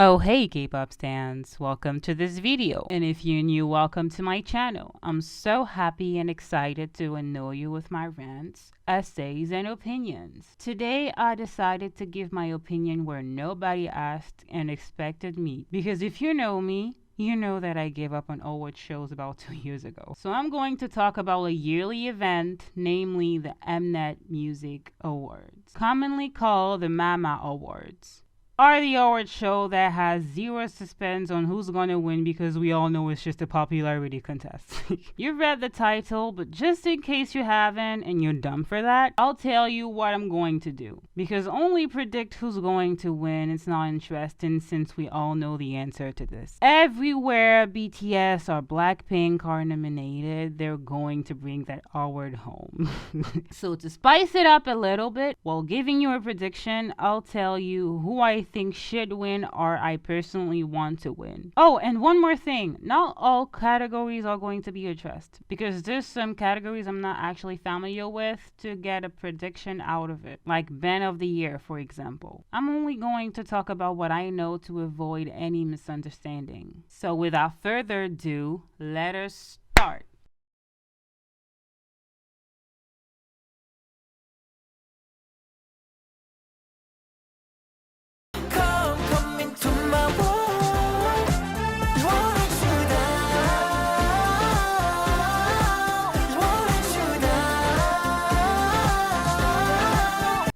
Oh hey K-pop stans, welcome to this video. And if you're new, welcome to my channel. I'm so happy and excited to annoy you with my rants, essays, and opinions. Today I decided to give my opinion where nobody asked and expected me. Because if you know me, you know that I gave up on award shows about 2 years ago. So I'm going to talk about a yearly event, namely the Mnet Music Awards, commonly called the Mama Awards. Are the award show that has zero suspense on who's gonna win because we all know it's just a popularity contest. You've read the title, but just in case you haven't and you're dumb for that, I'll tell you what I'm going to do. Because only predict who's going to win is not interesting since we all know the answer to this. Everywhere BTS or Blackpink are nominated, they're going to bring that award home. So to spice it up a little bit, while giving you a prediction, I'll tell you who I think should win or I personally want to win. Oh, and one more thing. Not all categories are going to be addressed because there's some categories I'm not actually familiar with to get a prediction out of it. Like Band of the Year, for example. I'm only going to talk about what I know to avoid any misunderstanding. So without further ado, let us start.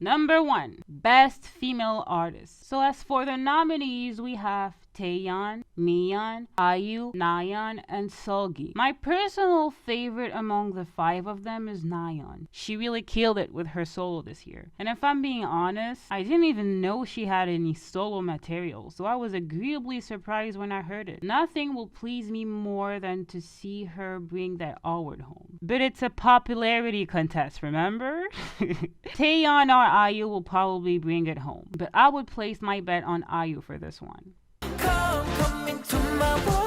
Number 1, Best Female Artist. So as for the nominees, we have Taeyeon, Miyeon, IU, Nayeon, and Seulgi. My personal favorite among the 5 of them is Nayeon. She really killed it with her solo this year. And if I'm being honest, I didn't even know she had any solo material, so I was agreeably surprised when I heard it. Nothing will please me more than to see her bring that award home. But it's a popularity contest, remember? Taeyeon or IU will probably bring it home, but I would place my bet on IU for this one. Come into my world.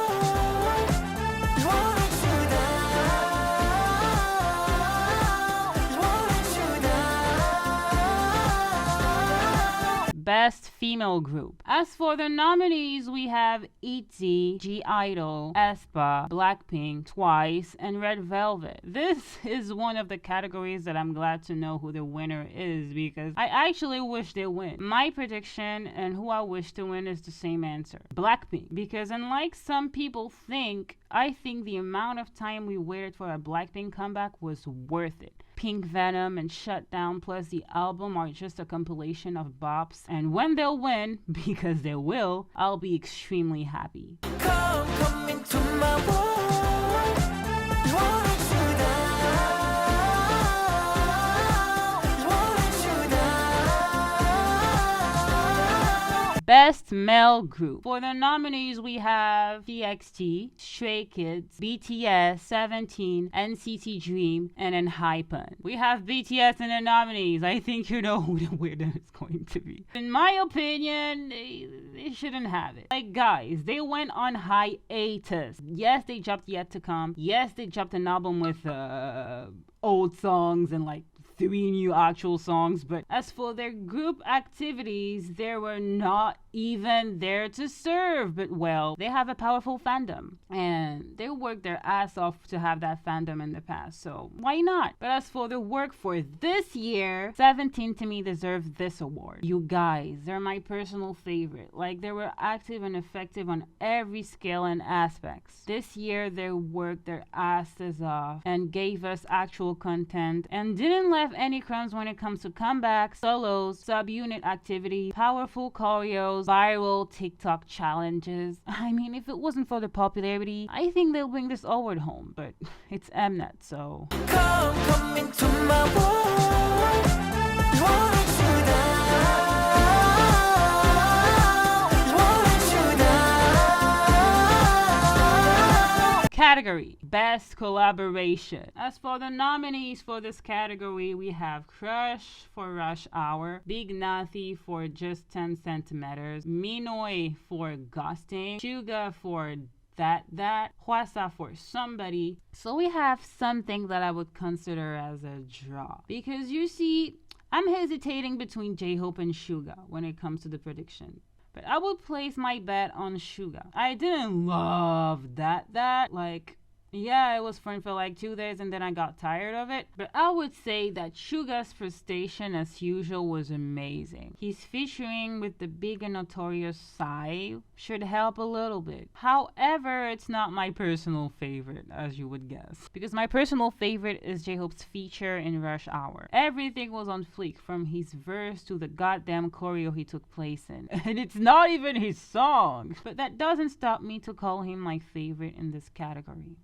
Best Female Group. As for the nominees, we have ITZY, G-Idol, aespa, Blackpink, Twice, and Red Velvet. This is one of the categories that I'm glad to know who the winner is because I actually wish they win. My prediction and who I wish to win is the same answer. Blackpink. Because unlike some people think, I think the amount of time we waited for a Blackpink comeback was worth it. Pink Venom and Shutdown plus the album are just a compilation of bops, and when they'll win, because they will, I'll be extremely happy. Come into my world. Best Male Group. For the nominees, we have TXT, Stray Kids, BTS, 17, NCT Dream, and ENHYPEN. We have BTS in the nominees. I think you know who the winner is going to be. In my opinion, they shouldn't have it. Like, guys, they went on hiatus. Yes, they dropped Yet to Come. Yes, they dropped an album with old songs and like 3 new actual songs, but as for their group activities, they were not even there to serve. But well, they have a powerful fandom and they worked their ass off to have that fandom in the past, so why not? But as for the work for this year, 17 to me deserved this award. You guys, they're my personal favorite. Like, they were active and effective on every scale and aspects. This year they worked their asses off and gave us actual content and didn't let any crumbs when it comes to comebacks, solos, subunit activity, powerful choreos, viral TikTok challenges. I mean, if it wasn't for the popularity, I think they'll bring this award home, but it's Mnet, so come into my world. Category Best Collaboration. As for the nominees for this category, we have Crush for Rush Hour, Big Nathi for Just 10 Centimeters, Minoi for Ghosting, Suga for That, Hwasa for Somebody. So we have something that I would consider as a draw. Because you see, I'm hesitating between J-Hope and Suga when it comes to the prediction. But I would place my bet on Suga. I didn't love that. Like, yeah, it was fun for like 2 days and then I got tired of it. But I would say that Suga's frustration as usual was amazing. His featuring with the big and notorious Psy should help a little bit. However, it's not my personal favorite, as you would guess. Because my personal favorite is J-Hope's feature in Rush Hour. Everything was on fleek, from his verse to the goddamn choreo he took place in. And it's not even his song. But that doesn't stop me to call him my favorite in this category.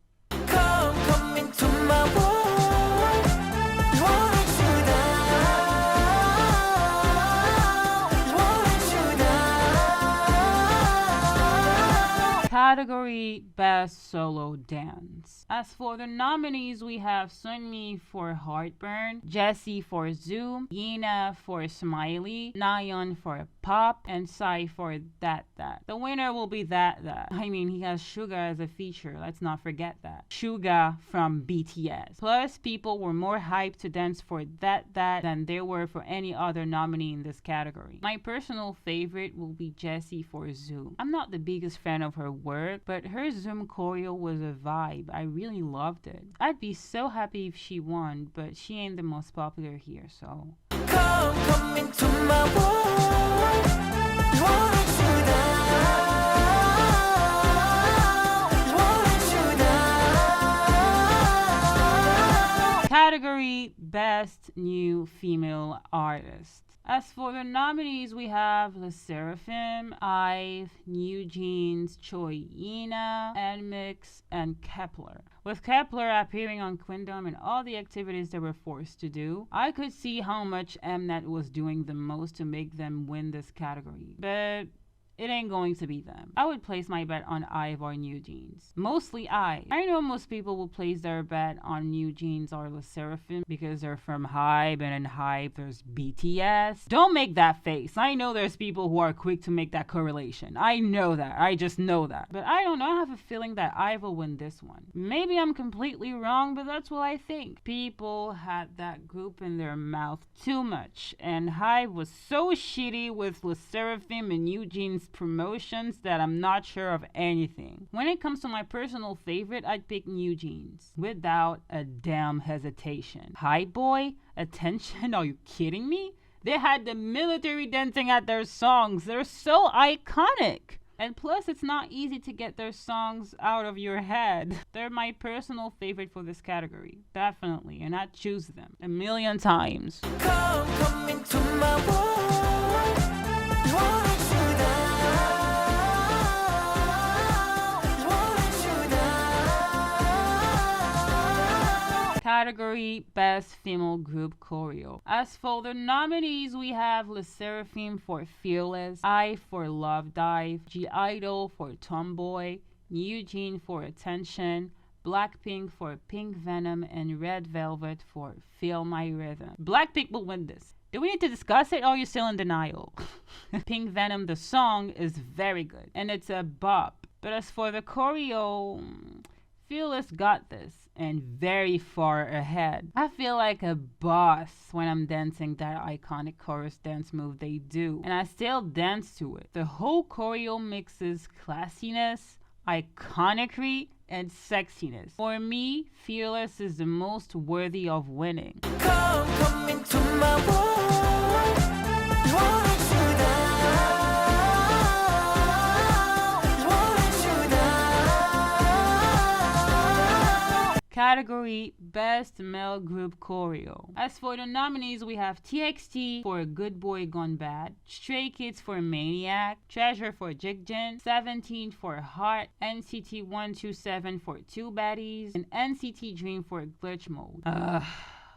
Come into my world. You want you Category Best Solo Dance. As for the nominees, we have Sunmi for Heartburn, Jessie for Zoom, Yina for Smiley, Nayeon for Pop, and Psy for That. The winner will be That. I mean, he has Suga as a feature, let's not forget that. Suga from BTS. Plus, people were more hyped to dance for That than they were for any other nominee in this category. My personal favorite will be Jessie for Zoom. I'm not the biggest fan of her work, but her Zoom choreo was a vibe. I really loved it. I'd be so happy if she won, but she ain't the most popular here, so. come into my world. You want you Category Best New Female Artist. As for the nominees, we have Le Seraphim, IVE, New Jeans, Choi Ina, NMIX, and Kepler. With Kepler appearing on Queendom and all the activities they were forced to do, I could see how much Mnet was doing the most to make them win this category. But it ain't going to be them. I would place my bet on IVE or New Jeans. Mostly IVE. I know most people will place their bet on New Jeans or Le Seraphim because they're from HYBE, and in HYBE there's BTS. Don't make that face. I know there's people who are quick to make that correlation. I know that. I just know that. But I don't know. I have a feeling that IVE will win this one. Maybe I'm completely wrong, but that's what I think. People had that group in their mouth too much, and HYBE was so shitty with Le Seraphim and New Jeans promotions that I'm not sure of anything. When it comes to my personal favorite, I'd pick New Jeans without a damn hesitation. HYBE boy, attention, are you kidding me? They had the military dancing at their songs. They're so iconic. And plus, it's not easy to get their songs out of your head. They're my personal favorite for this category. Definitely. And I'd choose them 1,000,000 times. come into my world. You want Category Best Female Group Choreo. As for the nominees, we have Le Seraphim for Fearless, IVE for Love Dive, G-Idol for Tomboy, New Jeans for Attention, Blackpink for Pink Venom, and Red Velvet for Feel My Rhythm. Blackpink will win this. Do we need to discuss it, or are you still in denial? Pink Venom, the song, is very good, and it's a bop. But as for the choreo, Fearless got this, and very far ahead. I feel like a boss when I'm dancing that iconic chorus dance move they do, and I still dance to it. The whole choreo mixes classiness, iconicry, and sexiness. For me, Fearless is the most worthy of winning. come into my world. You want Category Best Male Group Choreo. As for the nominees, we have TXT for Good Boy Gone Bad, Stray Kids for Maniac, Treasure for Jigjin, 17 for Hot, NCT 127 for Two Baddies, and NCT Dream for Glitch Mode.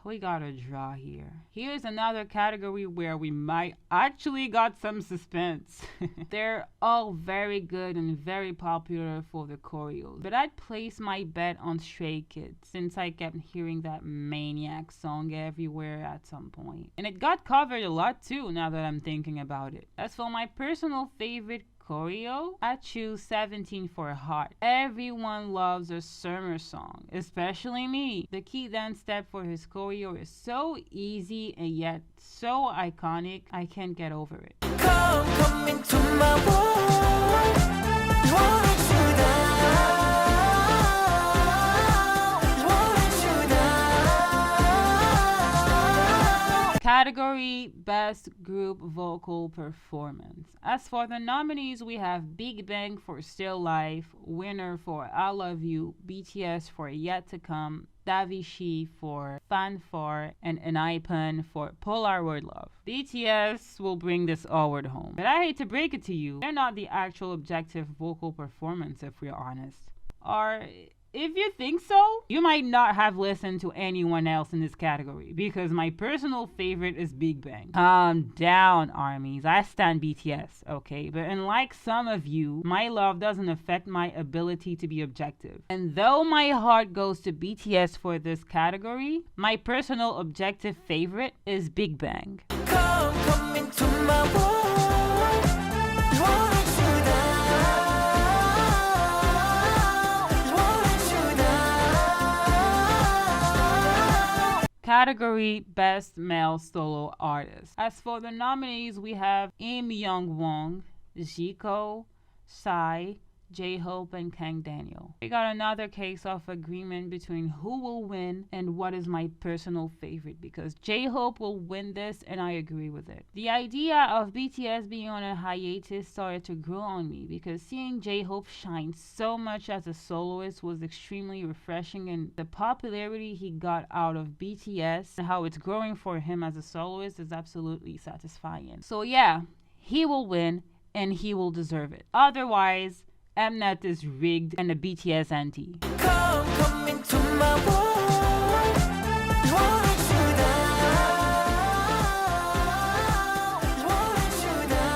We got a draw here. Here's another category where we might actually got some suspense. They're all very good and very popular for the choreos, but I'd place my bet on Stray Kids since I kept hearing that Maniac song everywhere at some point. And it got covered a lot too, now that I'm thinking about it. As for my personal favorite choreo, I choose 17 for Hot. Everyone loves a summer song, especially me. The key dance step for his choreo is so easy and yet so iconic, I can't get over it. come into my world. You wanna shoot down. You wanna shoot down. Category Best Group Vocal Performance. As for the nominees, we have Big Bang for Still Life, Winner for I Love You, BTS for Yet to Come, Davichi for Fanfare, and Enipan for Polaroid Love. BTS will bring this award home. But I hate to break it to you, they're not the actual objective vocal performance if we're honest. Or if you think so, you might not have listened to anyone else in this category because my personal favorite is Big Bang. Calm down, armies. I stand BTS, okay? But unlike some of you, my love doesn't affect my ability to be objective. And though my heart goes to BTS for this category, my personal objective favorite is Big Bang. Come into my world. You wanna shoot down. You wanna shoot down. Category Best Male Solo Artist. As for the nominees, we have Im Young Won, Zico, Psy, J-Hope, and Kang Daniel. We got another case of agreement between who will win and what is my personal favorite because J-Hope will win this and I agree with it. The idea of BTS being on a hiatus started to grow on me because seeing J-Hope shine so much as a soloist was extremely refreshing, and the popularity he got out of BTS and how it's growing for him as a soloist is absolutely satisfying. So yeah, he will win and he will deserve it. Otherwise, Mnet is rigged and a BTS anti. Come into my world. You wanna shoot down. You wanna shoot down.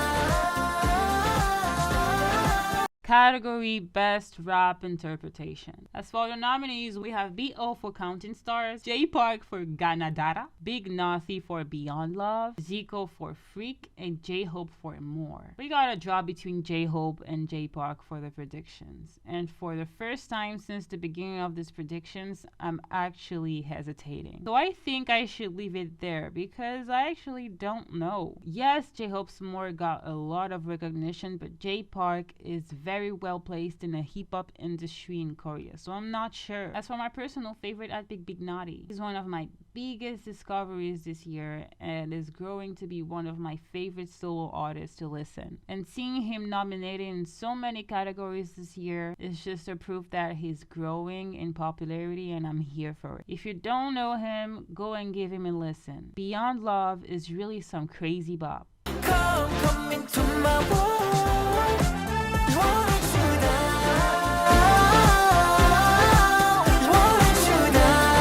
Category Best Rap Interpretation. As for the nominees, we have B.O. for Counting Stars, J Park for Ganadara, Big Naughty for Beyond Love, Zico for Freak, and J-Hope for More. We got a draw between J-Hope and J Park for the predictions. And for the first time since the beginning of these predictions, I'm actually hesitating. So I think I should leave it there because I actually don't know. Yes, J-Hope's More got a lot of recognition, but J Park is very well placed in the hip-hop industry in Korea, so I'm not sure. As for my personal favorite, I think Big Naughty is one of my biggest discoveries this year and is growing to be one of my favorite solo artists to listen. And seeing him nominated in so many categories this year is just a proof that he's growing in popularity and I'm here for it. If you don't know him, go and give him a listen. Beyond Love is really some crazy bop. Come into my world. You wanna shoot down. You wanna shoot down.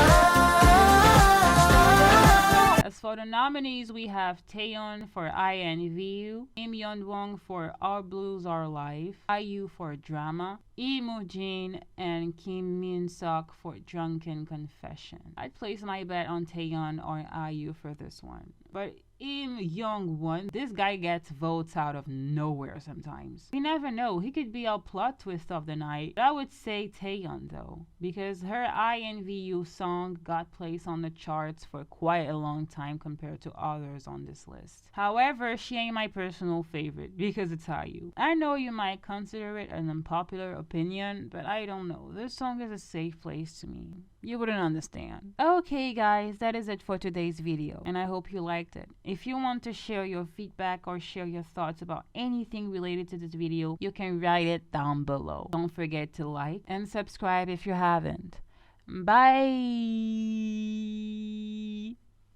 As for the nominees, we have Taeyeon for INVU, Im Yeon-won for Our Blues Our Life, IU for Drama, Lee Moo-jin, and Kim Min-seok for Drunken Confession. I'd place my bet on Taeyeon or IU for this one. But Im Young-won, this guy gets votes out of nowhere sometimes. We never know, he could be our plot twist of the night. I would say Taeyeon though, because her INVU song got placed on the charts for quite a long time compared to others on this list. However, she ain't my personal favorite because it's IU. I know you might consider it an unpopular opinion, but I don't know. This song is a safe place to me. You wouldn't understand. Okay guys, that is it for today's video and I hope you liked it. If you want to share your feedback or share your thoughts about anything related to this video, you can write it down below. Don't forget to like and subscribe if you haven't. Bye!